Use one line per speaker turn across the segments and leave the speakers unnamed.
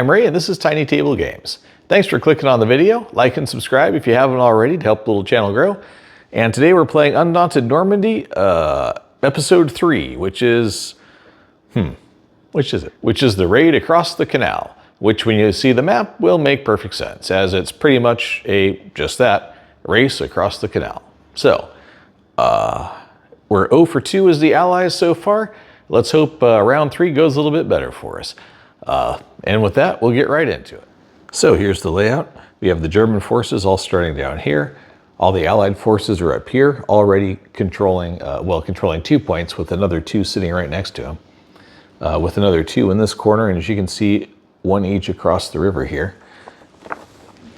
I'm Ray and this is TinyTableGames. Thanks for clicking on the video. Like and subscribe if you haven't already to help the little channel grow. And today we're playing Undaunted Normandy, episode 3, which is... which is it? Which is the raid across the canal, which when you see the map will make perfect sense, as it's pretty much just that, race across the canal. So, we're 0 for 2 as the allies so far. Let's hope round 3 goes a little bit better for us. And with that, we'll get right into it. So here's the layout. We have the German forces all starting down here. All the Allied forces are up here, already controlling, controlling 2 points with another 2 sitting right next to them. With another 2 in this corner, and as you can see, 1 each across the river here.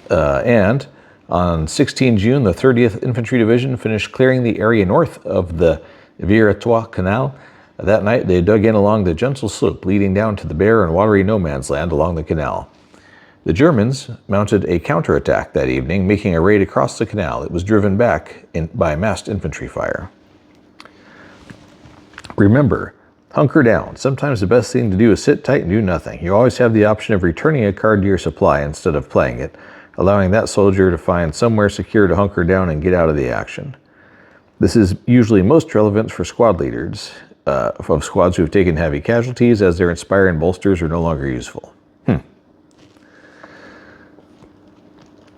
And on 16 June, the 30th Infantry Division finished clearing the area north of the Vienna Canal. That night, they dug in along the gentle slope leading down to the bare and watery no man's land along the canal. The Germans mounted a counterattack that evening, making a raid across the canal. It was driven back by massed infantry fire. Remember, hunker down. Sometimes the best thing to do is sit tight and do nothing. You always have the option of returning a card to your supply instead of playing it, allowing that soldier to find somewhere secure to hunker down and get out of the action. This is usually most relevant for squad leaders of squads who have taken heavy casualties, as their inspiring bolsters are no longer useful.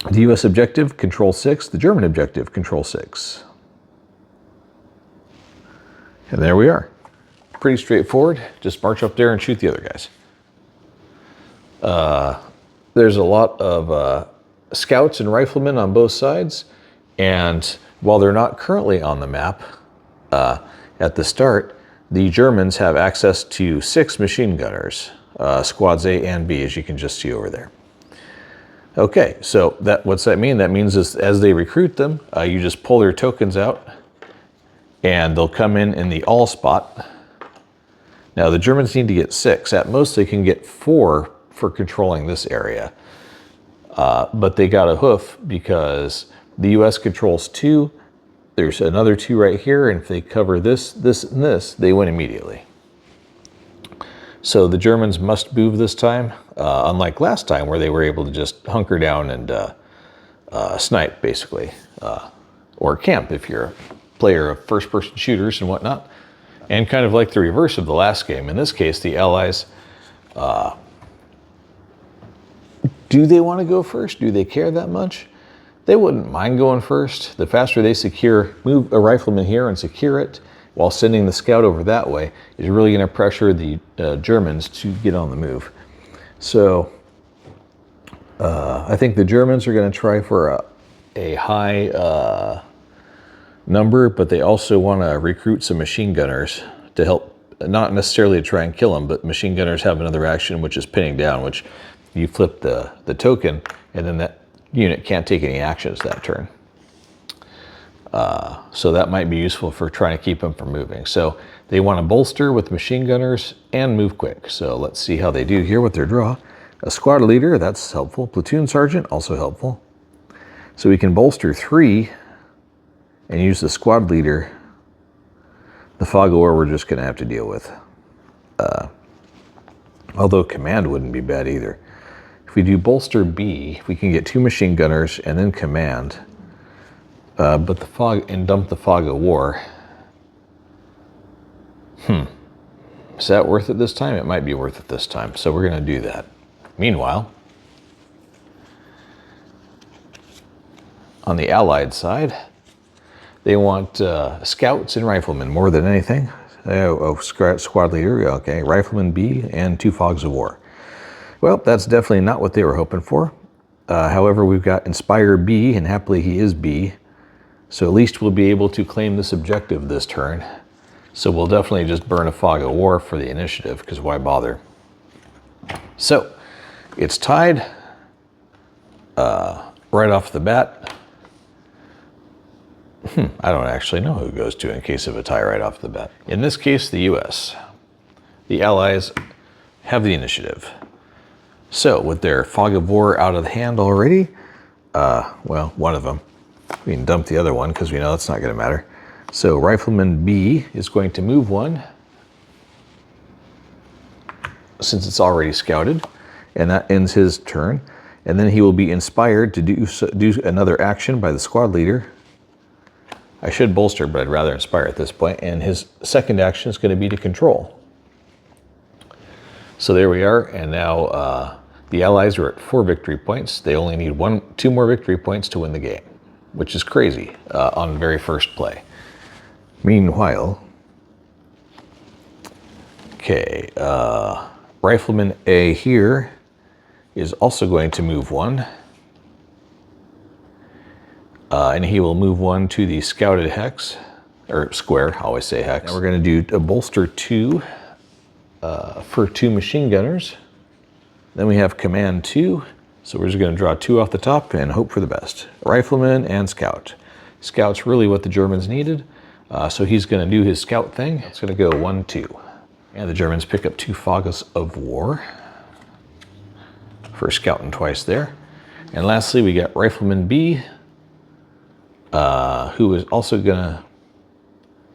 The U.S. objective, Control 6. The German objective, Control 6. And there we are. Pretty straightforward. Just march up there and shoot the other guys. There's a lot of scouts and riflemen on both sides, and while they're not currently on the map at the start, the Germans have access to 6 machine gunners, squads A and B, as you can just see over there. Okay, so what's that mean? That means as they recruit them, you just pull their tokens out, and they'll come in the all spot. Now, the Germans need to get 6. At most, they can get 4 for controlling this area. But they got a hoof because the U.S. controls 2. There's another 2 right here, and if they cover this, this, and this, they win immediately. So the Germans must move this time, unlike last time where they were able to just hunker down and snipe, basically, or camp if you're a player of first-person shooters and whatnot. And kind of like the reverse of the last game. In this case, the Allies, do they want to go first? Do they care that much? They wouldn't mind going first. The faster they move a rifleman here and secure it while sending the scout over that way is really going to pressure the Germans to get on the move. So I think the Germans are going to try for a high number, but they also want to recruit some machine gunners to help, not necessarily to try and kill them, but machine gunners have another action, which is pinning down, which you flip the token, and then that unit can't take any actions that turn. So that might be useful for trying to keep them from moving. So they want to bolster with machine gunners and move quick. So let's see how they do here with their draw. A squad leader, that's helpful. Platoon sergeant, also helpful. So we can bolster 3 and use the squad leader. The fog of war we're just going to have to deal with. Although command wouldn't be bad either. If we do bolster B, we can get 2 machine gunners and then command. But the fog, and dump the fog of war. Is that worth it this time? It might be worth it this time. So we're going to do that. Meanwhile, on the Allied side, they want scouts and riflemen more than anything. Squad leader, okay, rifleman B and 2 fogs of war. Well, that's definitely not what they were hoping for. However, we've got Inspire B, and happily he is B. So at least we'll be able to claim this objective this turn. So we'll definitely just burn a fog of war for the initiative, because why bother? So it's tied right off the bat. I don't actually know who it goes to in case of a tie right off the bat. In this case, the U.S. The Allies have the initiative. So with their fog of war out of the hand already, well, one of them. We can dump the other one because we know that's not going to matter. So Rifleman B is going to move 1 since it's already scouted. and that ends his turn. And then he will be inspired to do another action by the squad leader. I should bolster, but I'd rather inspire at this point. And his second action is going to be to control. So there we are, and now the allies are at 4 victory points. They only need 2 more victory points to win the game, which is crazy on the very first play. Meanwhile, okay, Rifleman A here is also going to move 1. And he will move 1 to the scouted hex, or square, I always say hex. Now we're going to do a bolster 2 for 2 machine gunners. Then we have command 2, so we're just going to draw 2 off the top and hope for the best. Rifleman and scout. Scout's really what the Germans needed, so he's going to do his scout thing. It's going to go 1, 2. And the Germans pick up 2 fogs of war for scouting twice there. And lastly, we got Rifleman B, who is also going to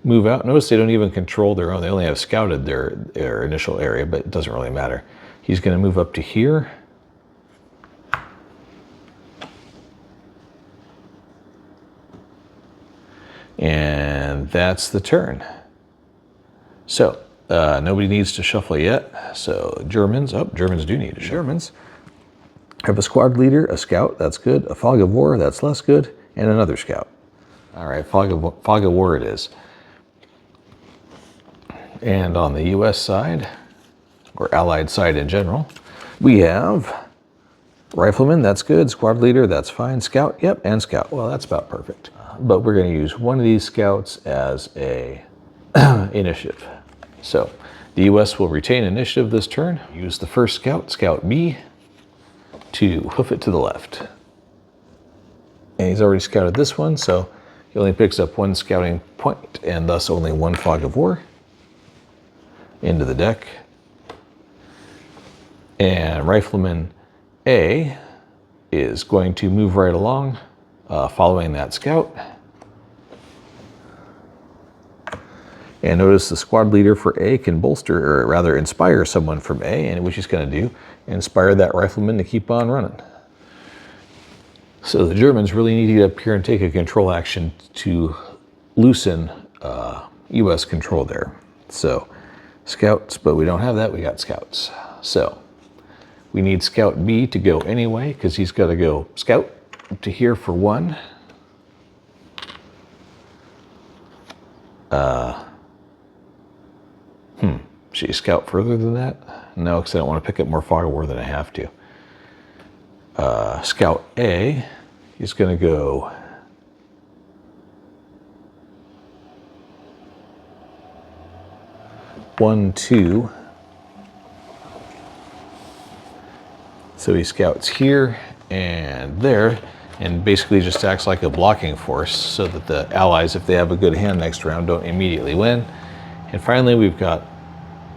move out. Notice they don't even control their own. They only have scouted their initial area, but it doesn't really matter. He's going to move up to here. And that's the turn. So nobody needs to shuffle yet. So Germans do need to shuffle. Germans have a squad leader, a scout, that's good, a fog of war, that's less good, and another scout. All right, fog of war it is. And on the US side, or Allied side in general, we have Rifleman, that's good, squad leader, that's fine, scout, yep, and scout. Well, that's about perfect. But we're going to use one of these scouts as a initiative. So the US will retain initiative this turn. Use the first scout, Scout B, to hoof it to the left. And he's already scouted this one, so he only picks up 1 scouting point and thus only 1 fog of war into the deck. And Rifleman A is going to move right along following that scout. And notice the squad leader for A can bolster, or rather inspire someone from A, and which he's going to do, inspire that Rifleman to keep on running. So the Germans really need to get up here and take a control action to loosen US control there. So scouts, but we don't have that, we got scouts. So we need Scout B to go anyway, because he's got to go scout to here for 1. Should you scout further than that? No, because I don't want to pick up more fog of war than I have to. Scout A is going to go one, 2. So he scouts here and there, and basically just acts like a blocking force so that the allies, if they have a good hand next round, don't immediately win. And finally, we've got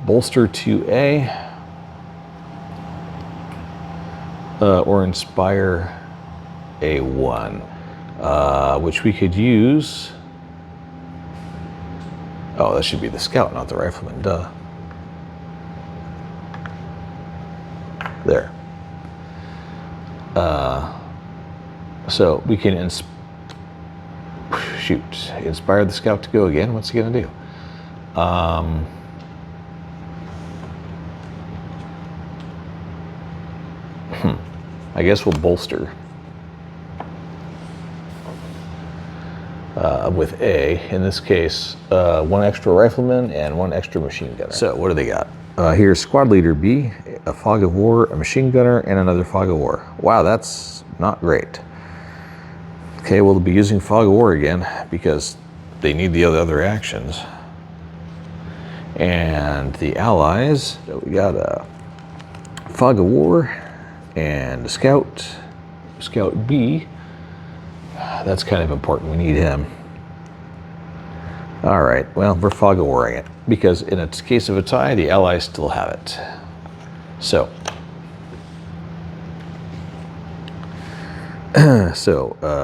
bolster 2A, or inspire A1, which we could use. Oh, that should be the scout, not the rifleman, duh. There. So we can inspire the scout to go again. What's he gonna do? I guess we'll bolster with A. In this case, 1 extra rifleman and 1 extra machine gunner. So what do they got? Here's squad leader B, a fog of war, a machine gunner, and another fog of war. Wow, that's not great. Okay, well, they'll be using fog of war again because they need the other actions. And the allies, so we got a fog of war and a scout, Scout B. That's kind of important, we need him. All right, well, we're fog of warring it because in a case of a tie, the allies still have it. So,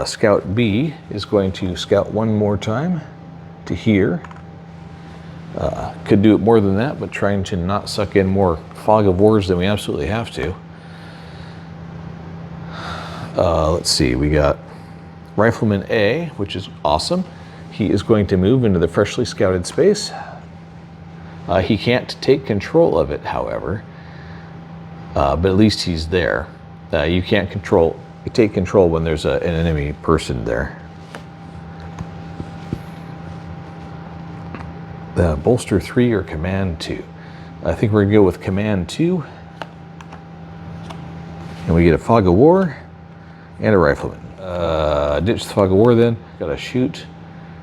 Scout B is going to scout 1 more time to here. Could do it more than that, but trying to not suck in more fog of wars than we absolutely have to. Let's see, we got Rifleman A, which is awesome. He is going to move into the freshly scouted space. He can't take control of it, however, but at least he's there. You can't take control when there's an enemy person there. Bolster 3 or Command 2. I think we're gonna go with Command 2. And we get a Fog of War and a Rifleman. Ditch the Fog of War then, gotta shoot.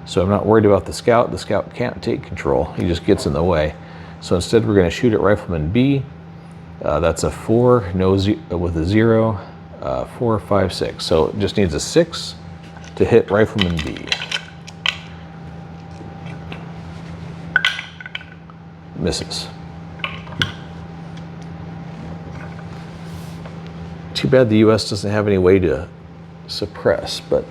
So I'm not worried about the Scout. The Scout can't take control, he just gets in the way. So instead we're gonna shoot at Rifleman B. That's a 4, with a 0, 4, 5, 6. So it just needs a 6 to hit Rifleman B. Misses. Too bad the US doesn't have any way to suppress, but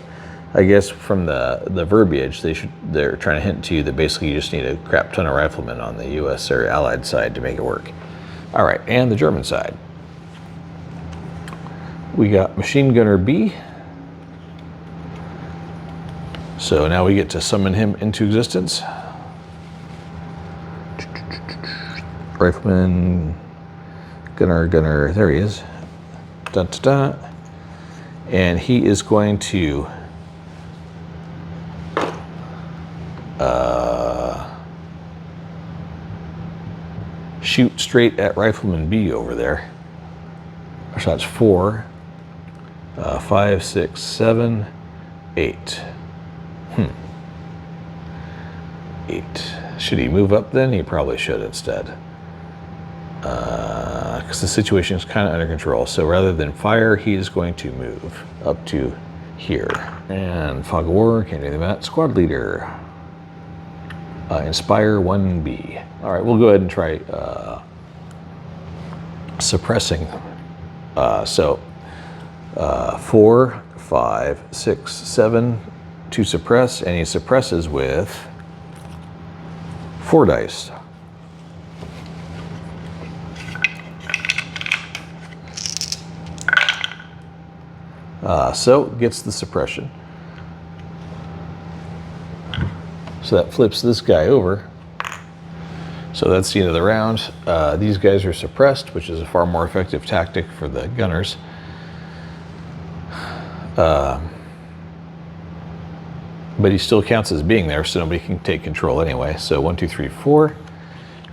I guess from the verbiage, they're trying to hint to you that basically you just need a crap ton of riflemen on the US or Allied side to make it work. All right, and the German side. We got Machine Gunner B. So now we get to summon him into existence. Rifleman, Gunner, there he is. Dun, dun, dun. And he is going to shoot straight at Rifleman B over there. So that's 4, 5, 6, 7, 8. 8. Should he move up then? He probably should instead. Because the situation is kind of under control. So rather than fire, he is going to move up to here. And Fog of War, can't do anything about that. Squad Leader. Inspire 1B. All right, we'll go ahead and try suppressing. 4, 5, 6, 7 to suppress, and he suppresses with 4 dice. So gets the suppression. So that flips this guy over. So that's the end of the round. These guys are suppressed, which is a far more effective tactic for the gunners. But he still counts as being there, so nobody can take control anyway. So 1, 2, 3, 4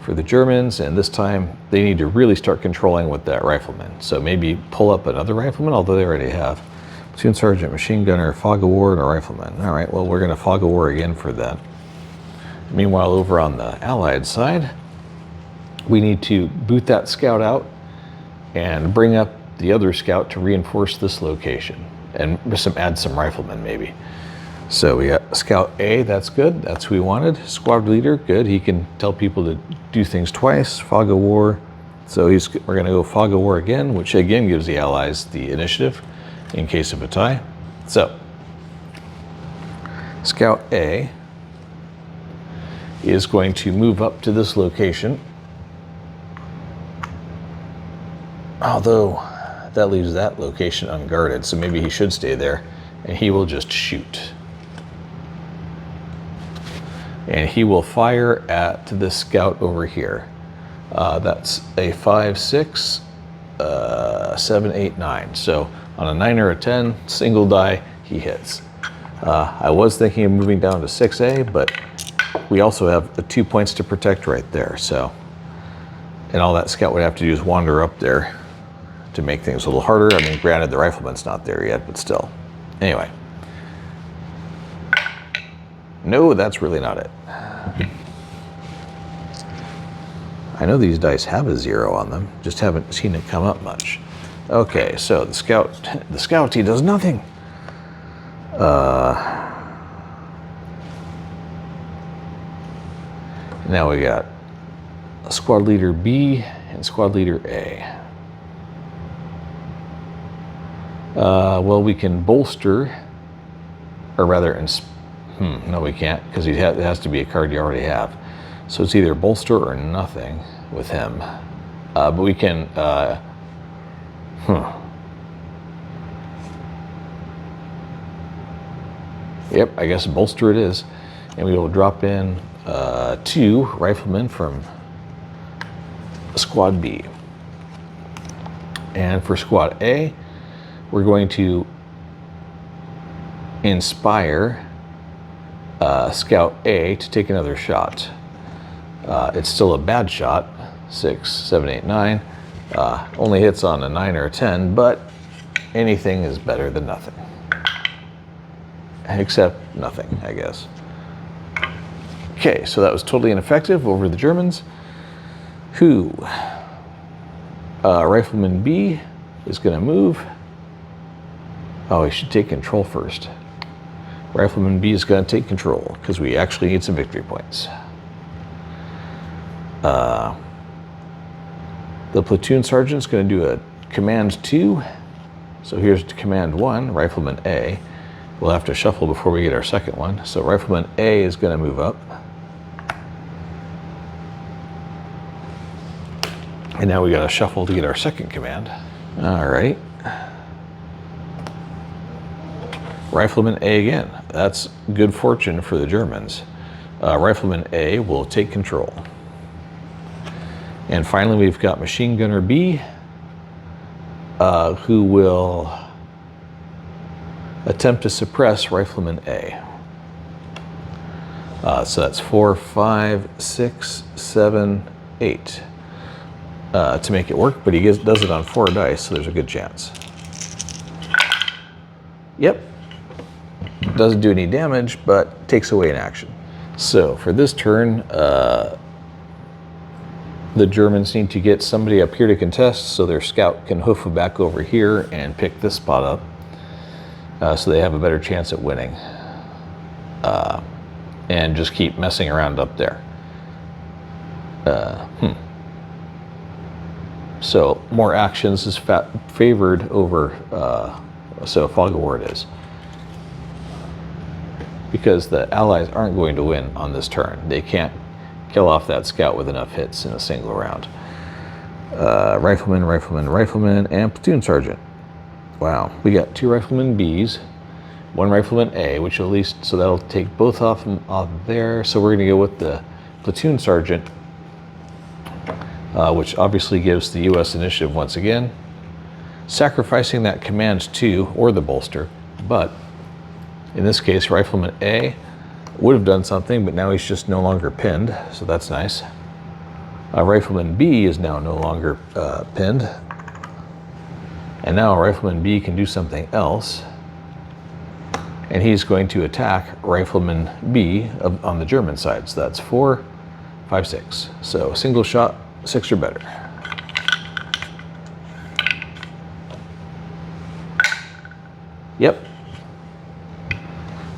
for the Germans, and this time they need to really start controlling with that rifleman. So maybe pull up another rifleman, although they already have. Platoon Sergeant, Machine Gunner, Fog of War, and a Rifleman. All right, well, we're gonna Fog of War again for that. Meanwhile, over on the Allied side, we need to boot that scout out and bring up the other scout to reinforce this location and add some riflemen maybe. So we got Scout A, that's good, that's who we wanted. Squad Leader, good, he can tell people to do things twice. Fog of War, so we're gonna go Fog of War again, which again gives the Allies the initiative in case of a tie. So, Scout A is going to move up to this location, although that leaves that location unguarded, so maybe he should stay there, and he will just shoot. And he will fire at this scout over here. That's a 5, 6, 7, 8, 9. So on a 9 or a 10, single die, he hits. I was thinking of moving down to 6A, but we also have the 2 points to protect right there. So, and all that scout would have to do is wander up there to make things a little harder. I mean, granted, the rifleman's not there yet, but still. Anyway. No, that's really not it. I know these dice have a 0 on them, just haven't seen it come up much. Okay, so the scout, he does nothing. Now we got Squad Leader B and Squad Leader A. Well, we can bolster, or rather, no we can't, because it has to be a card you already have. So it's either bolster or nothing with him. But we can, Yep, I guess bolster it is. And we will drop in 2 riflemen from Squad B. And for Squad A, we're going to inspire Scout A to take another shot. It's still a bad shot, 6, 7, 8, 9. Only hits on a 9 or a 10, but anything is better than nothing. Except nothing, I guess. Okay, so that was totally ineffective over the Germans, who Rifleman B is going to move. Oh, he should take control first. Rifleman B is going to take control because we actually need some victory points. The platoon sergeant's going to do a command 2. So here's command 1, Rifleman A. We'll have to shuffle before we get our second one. So Rifleman A is going to move up. And now we got to shuffle to get our second command. All right. Rifleman A again. That's good fortune for the Germans. Rifleman A will take control. And finally, we've got Machine Gunner B, who will attempt to suppress Rifleman A. So that's 4, 5, 6, 7, 8 to make it work, but he does it on 4 dice, so there's a good chance. Yep. Doesn't do any damage, but takes away an action. So for this turn, the Germans need to get somebody up here to contest so their scout can hoof back over here and pick this spot up. So they have a better chance at winning. And just keep messing around up there. So more actions is favored over, so Fog of War it is. Because the Allies aren't going to win on this turn. They can't kill off that scout with enough hits in a single round. Rifleman, Rifleman, Rifleman, and Platoon Sergeant. Wow, we got 2 Rifleman Bs, 1 Rifleman A, which at least, so that'll take both off there. So we're gonna go with the Platoon Sergeant, which obviously gives the US initiative once again, sacrificing that command 2 or the bolster, but in this case, Rifleman A would have done something, but now he's just no longer pinned, so that's nice. Rifleman B is now no longer pinned. And now Rifleman B can do something else. And he's going to attack Rifleman B on the German side. So that's 4, 5, 6. So single shot, 6 or better. Yep.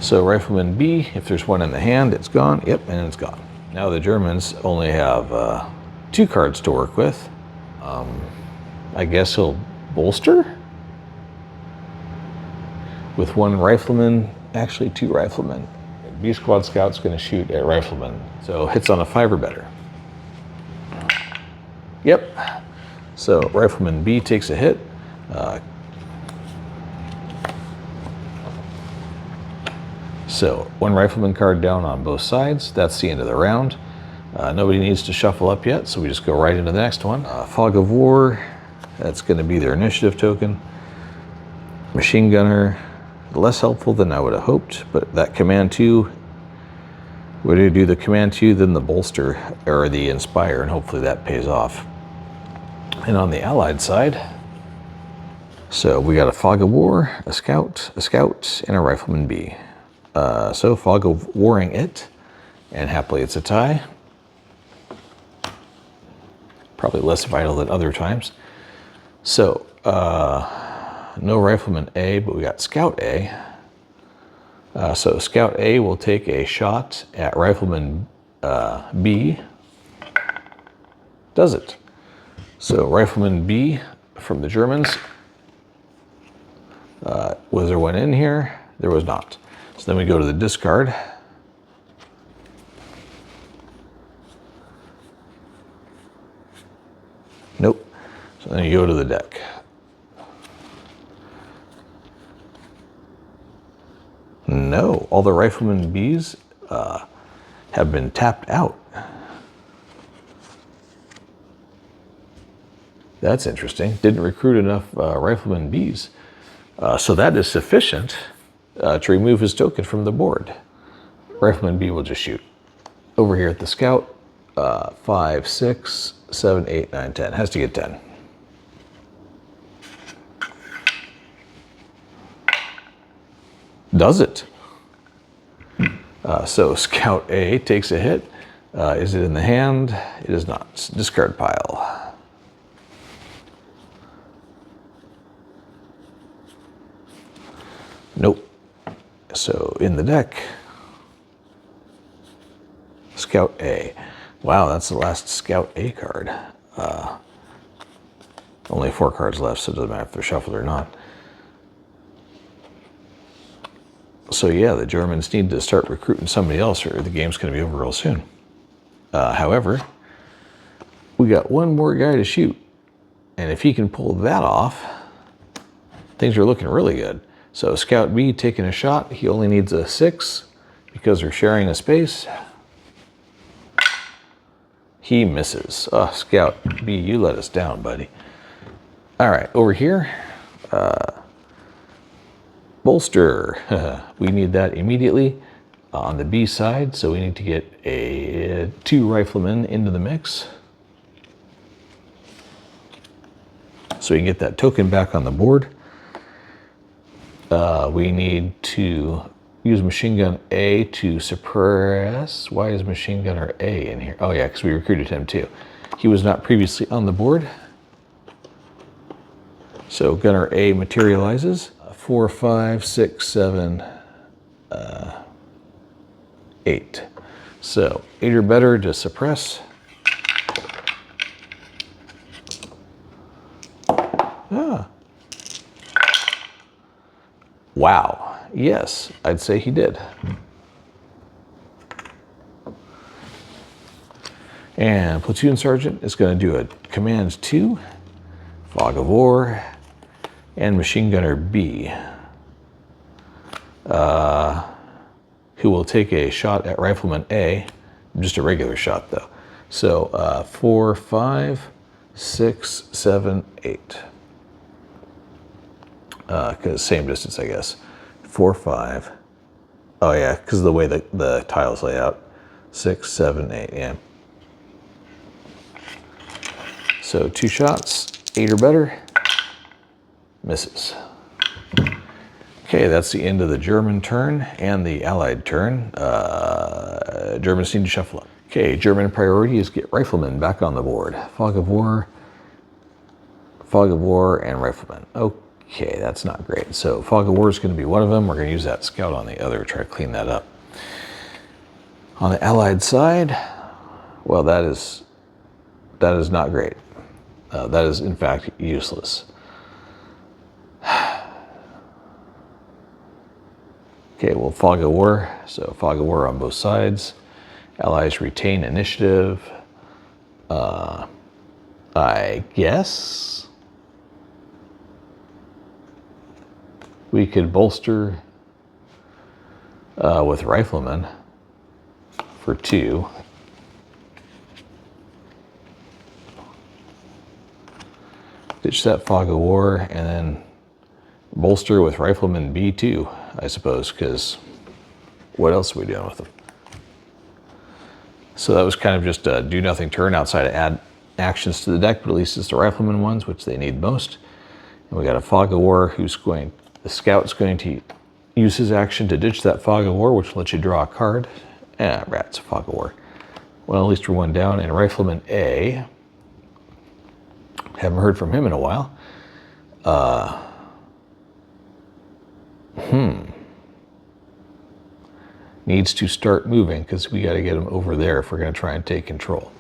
So Rifleman B, if there's one in the hand, it's gone. Yep, and it's gone. Now the Germans only have 2 cards to work with. I guess he'll bolster? With 1 Rifleman, actually 2 Riflemen. B Squad Scout's gonna shoot at Rifleman. So hits on a 5 or better. Yep. So Rifleman B takes a hit. So 1 Rifleman card down on both sides. That's the end of the round. Nobody needs to shuffle up yet, so we just go right into the next one. Fog of War, that's going to be their initiative token. Machine Gunner, less helpful than I would have hoped, but that command 2, we're going to do the command 2, then the bolster, or the inspire, and hopefully that pays off. And on the Allied side, so we got a Fog of War, a Scout, and a Rifleman B. So Fog of Warring it, and happily it's a tie. Probably less vital than other times. So, no Rifleman A, but we got Scout A. So Scout A will take a shot at Rifleman B. Does it. So Rifleman B from the Germans. Was there one in here? There was not. So then we go to the discard. Nope. So then you go to the deck. No, all the Rifleman Bs have been tapped out. That's interesting. Didn't recruit enough Rifleman Bs. So that is sufficient to remove his token from the board. Rifleman B will just shoot. Over here at the Scout, 5, 6, 7, 8, 9, 10. Has to get 10. Does it? So Scout A takes a hit. Is it in the hand? It is not. It's discard pile. Nope. So in the deck, Scout A. Wow, that's the last Scout A card. Only 4 cards left, so it doesn't matter if they're shuffled or not. So yeah, the Germans need to start recruiting somebody else or the game's going to be over real soon. However, we got one more guy to shoot. And if he can pull that off, things are looking really good. So Scout B taking a shot. He only needs a 6 because they're sharing a space. He misses. Oh, Scout B, you let us down, buddy. All right, over here. Bolster. We need that immediately on the B side, so we need to get a 2 riflemen into the mix. So we can get that token back on the board. We need to use Machine Gun A to suppress. Why is Machine Gunner A in here? Oh yeah, because we recruited him too. He was not previously on the board. So Gunner A materializes. 4, 5, 6, 7, 8. So 8 or better to suppress. Wow. Yes, I'd say he did. And Platoon Sergeant is going to do a Command 2, Fog of War, and Machine Gunner B, who will take a shot at Rifleman A, just a regular shot though. So 4, 5, 6, 7, 8. Because same distance, I guess. 4, 5. Oh yeah, because of the way the tiles lay out. 6, 7, 8, yeah. So 2 shots, 8 or better. Misses. Okay, that's the end of the German turn and the Allied turn. Germans need to shuffle up. Okay, German priority is get Riflemen back on the board. Fog of War, and Riflemen. Okay, that's not great. So Fog of War is going to be one of them. We're going to use that Scout on the other, try to clean that up. On the Allied side, well, that is not great. That is, in fact, useless. Okay, well, Fog of War. So Fog of War on both sides. Allies retain initiative. I guess we could bolster with Riflemen for 2. Ditch that Fog of War and then bolster with Rifleman B2, I suppose, because what else are we doing with them? So that was kind of just a do nothing turn outside of add actions to the deck, but at least it's the Rifleman ones, which they need most. And we got a Fog of War the Scout's going to use his action to ditch that Fog of War, which lets you draw a card. Rats, Fog of War. Well, at least we're one down. And Rifleman A, haven't heard from him in a while. Needs to start moving because we got to get him over there if we're going to try and take control.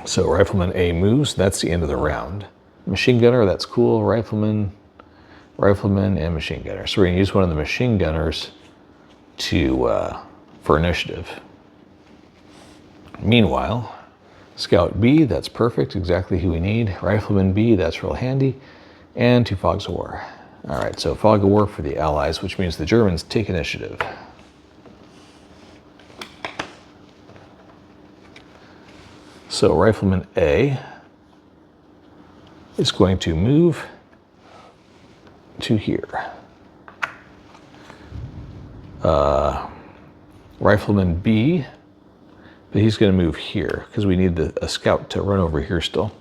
So Rifleman A moves. That's the end of the round. Machine Gunner, that's cool. Rifleman, and Machine Gunner. So we're going to use one of the Machine Gunners for initiative. Meanwhile, Scout B, that's perfect, exactly who we need. Rifleman B, that's real handy. and 2 Fogs of War. All right, so Fog of War for the Allies, which means the Germans take initiative. So Rifleman A is going to move to here. Rifleman B, but he's going to move here because we need a scout to run over here still.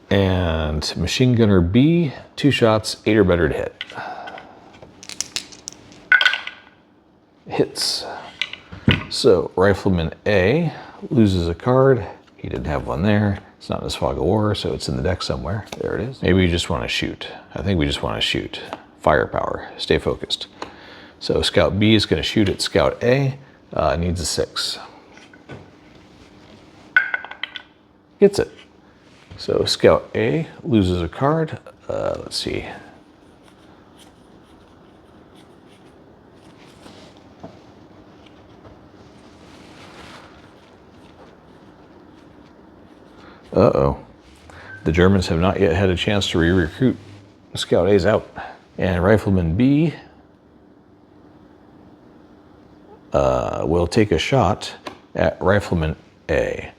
And Machine Gunner B, 2 shots, 8 or better to hit. Hits. So Rifleman A loses a card. He didn't have one there. It's not in his Fog of War, so it's in the deck somewhere. There it is. Maybe we just want to shoot. I think we just want to shoot. Firepower. Stay focused. So Scout B is going to shoot at Scout A. Needs a 6. Gets it. So Scout A loses a card. Let's see. Uh-oh. The Germans have not yet had a chance to re-recruit. Scout A's out. And Rifleman B will take a shot at Rifleman A.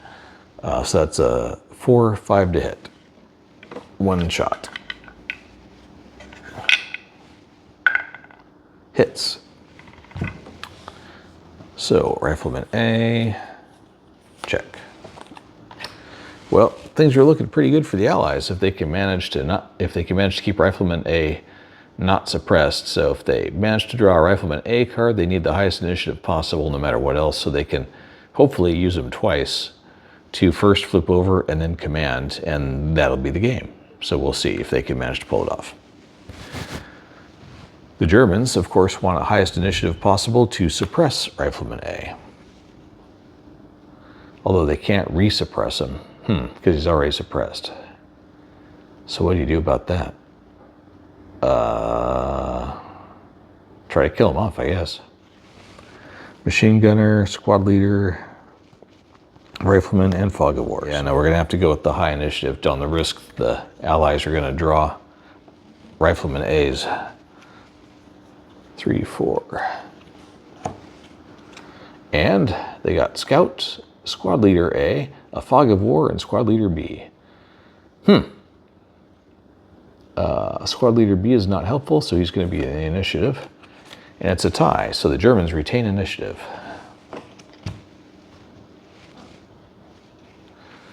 So that's a 4-5 to hit. 1 shot. Hits. So Rifleman A, check. Well, things are looking pretty good for the Allies if they can manage to keep Rifleman A not suppressed. So if they manage to draw a Rifleman A card, they need the highest initiative possible no matter what else, so they can hopefully use them twice to first flip over and then command, and that'll be the game. So we'll see if they can manage to pull it off. The Germans, of course, want the highest initiative possible to suppress Rifleman A. Although they can't resuppress him, because he's already suppressed. So what do you do about that? Try to kill him off, I guess. Machine Gunner, Squad Leader, Rifleman, and Fog of War. Yeah, no, we're going to have to go with the high initiative on the risk the Allies are going to draw Rifleman A's. 3, 4. And they got Scout, Squad Leader A, a Fog of War, and Squad Leader B. Squad Leader B is not helpful, so he's going to be in the initiative. And it's a tie, so the Germans retain initiative.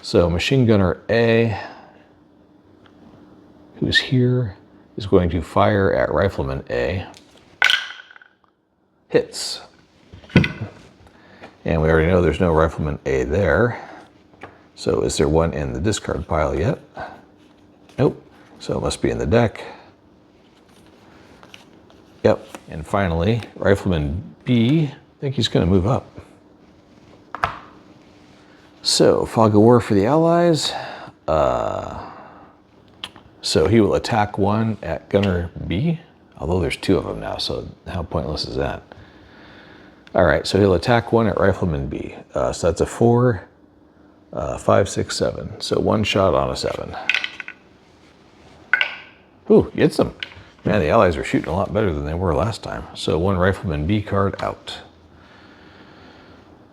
So Machine Gunner A, who's here, is going to fire at Rifleman A. Hits. And we already know there's no Rifleman A there. So is there one in the discard pile yet? Nope. So it must be in the deck. Yep. And finally, Rifleman B, I think he's going to move up. So Fog of War for the Allies. So he will attack 1 at Gunner B, although there's 2 of them now, so how pointless is that? All right, so he'll attack 1 at Rifleman B. So that's a 4, 5, 6, 7. So 1 shot on a 7. Ooh, gets him. Man, the Allies are shooting a lot better than they were last time. So 1 Rifleman B card out.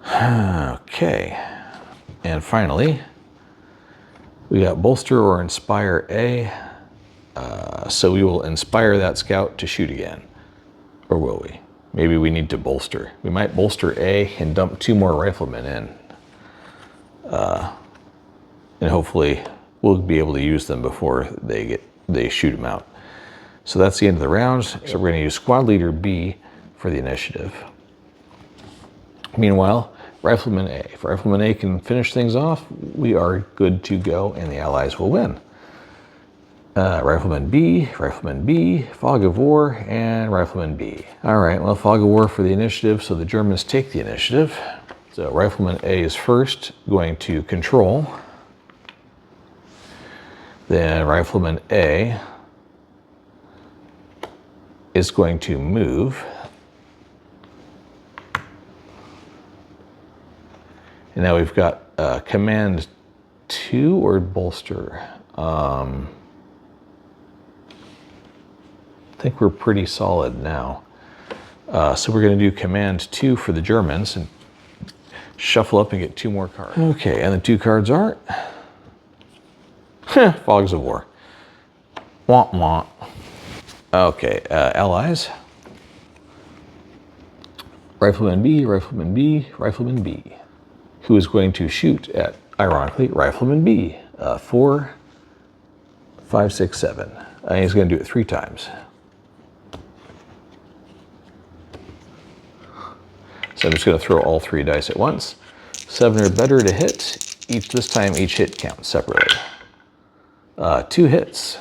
Okay. And finally, we got Bolster or Inspire A. So we will inspire that scout to shoot again. Or will we? Maybe we need to bolster. We might bolster A and dump 2 more riflemen in. And hopefully we'll be able to use them before they shoot them out. So that's the end of the round. So we're going to use Squad Leader B for the initiative. Meanwhile, Rifleman A. If Rifleman A can finish things off, we are good to go and the Allies will win. Rifleman B, Fog of War, and Rifleman B. All right, well, Fog of War for the initiative, so the Germans take the initiative. So Rifleman A is first going to control. Then Rifleman A is going to move. And now we've got Command 2 or Bolster. I think we're pretty solid now. So we're going to do Command 2 for the Germans and shuffle up and get 2 more cards. Okay, and the 2 cards are Fogs of War. Womp womp. Okay, allies. Rifleman B, Rifleman B, Rifleman B. Who is going to shoot at, ironically, Rifleman B. 4, 5, 6, 7. And he's going to do it 3 times. So I'm just going to throw all 3 dice at once. 7 or better to hit. This time each hit counts separately. 2 hits.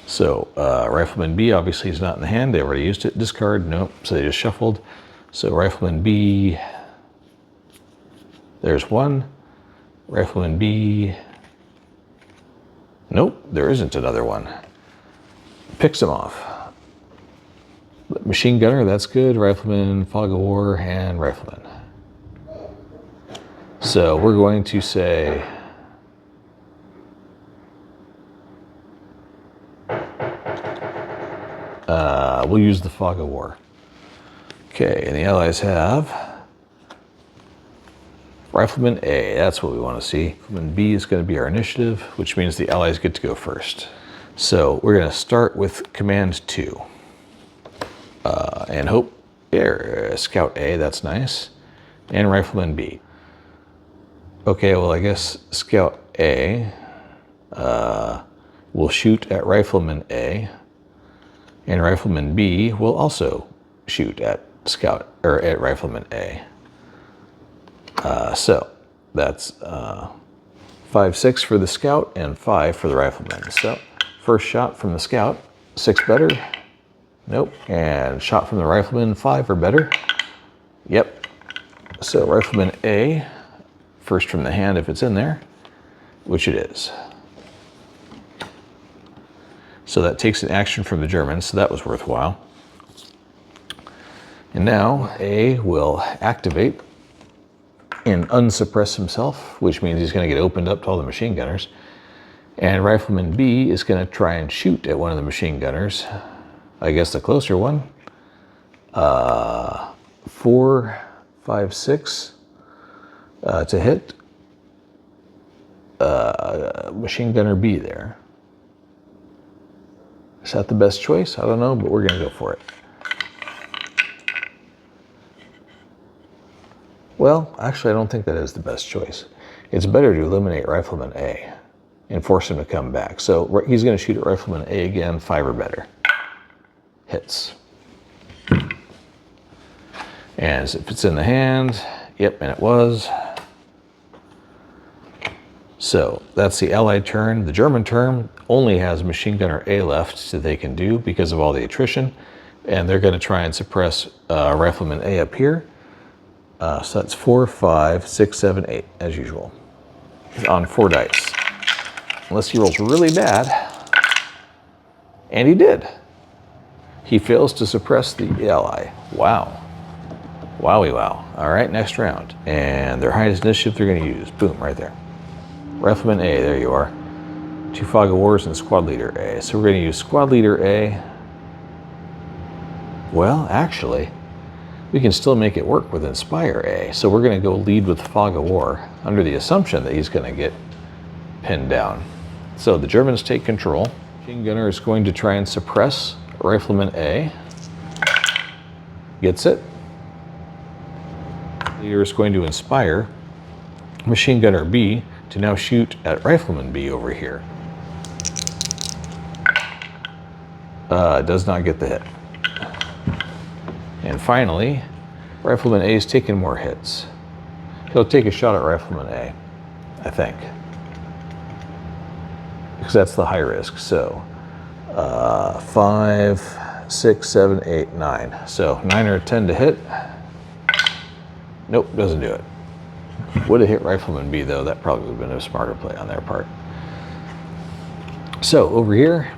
So Rifleman B obviously is not in the hand. They already used it. Discard. Nope. So they just shuffled. So Rifleman B. There's 1. Rifleman B. Nope. There isn't another one. Picks them off. Machine Gunner. That's good. Rifleman, Fog of War, and Rifleman. So we're going to say... we'll use the Fog of War. Okay, and the allies have Rifleman A. That's what we want to see. Rifleman B is going to be our initiative, which means the allies get to go first. So we're going to start with Command 2. And hope, Scout A, that's nice. And Rifleman B. Okay, well I guess Scout A will shoot at Rifleman A. And Rifleman B will also shoot at at Rifleman A. So that's 5, 6 for the Scout and 5 for the Rifleman. So first shot from the Scout, 6 better. Nope. And shot from the Rifleman, 5 or better. Yep. So Rifleman A, first from the hand if it's in there, which it is. So that takes an action from the Germans, so that was worthwhile. And now A will activate and unsuppress himself, which means he's going to get opened up to all the machine gunners. And Rifleman B is going to try and shoot at one of the machine gunners. I guess the closer one. 4, 5, 6 to hit. Machine gunner B there. Is that the best choice? I don't know, but we're going to go for it. Well, actually, I don't think that is the best choice. It's better to eliminate Rifleman A and force him to come back. So he's going to shoot at Rifleman A again, 5 or better. Hits. And if it's in the hand, yep, and it was. So that's the Allied turn. The German turn only has Machine Gunner A left that they can do because of all the attrition. And they're going to try and suppress Rifleman A up here. So that's 4, 5, 6, 7, 8, as usual. On 4 dice. Unless he rolls really bad. And he did. He fails to suppress the ally. Wow. Wowie wow. All right, next round. And their highest initiative they're going to use. Boom, right there. Rifleman A, there you are. 2 Fog of Wars and Squad Leader A. So we're going to use Squad Leader A. Well, actually, we can still make it work with Inspire A. So we're going to go lead with Fog of War under the assumption that he's going to get pinned down. So the Germans take control. Machine Gunner is going to try and suppress Rifleman A. Gets it. Leader is going to inspire Machine Gunner B to now shoot at Rifleman B over here. Does not get the hit. And finally, Rifleman A is taking more hits. He'll take a shot at Rifleman A, I think. Because that's the high risk. So 5, 6, 7, 8, 9. So 9 or 10 to hit. Nope, doesn't do it. Would have hit Rifleman B though. That probably would have been a smarter play on their part. So over here,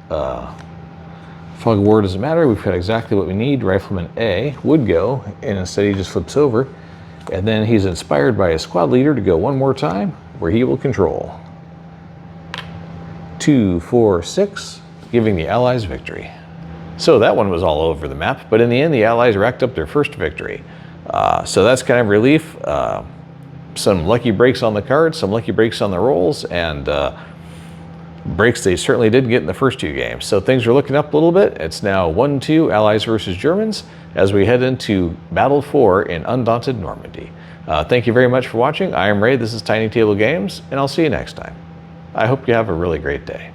Fog of War doesn't matter. We've got exactly what we need. Rifleman A would go, and instead he just flips over. And then he's inspired by his squad leader to go one more time, where he will control. 2, 4, 6, giving the Allies victory. So that one was all over the map, but in the end, the Allies racked up their first victory. So that's kind of relief. Some lucky breaks on the cards, some lucky breaks on the rolls, and breaks they certainly did get in the first 2 games. So things are looking up a little bit. It's now 1-2 Allies versus Germans as we head into Battle 4 in Undaunted Normandy. Thank you very much for watching. I am Ray, this is TinyTableGames, and I'll see you next time. I hope you have a really great day.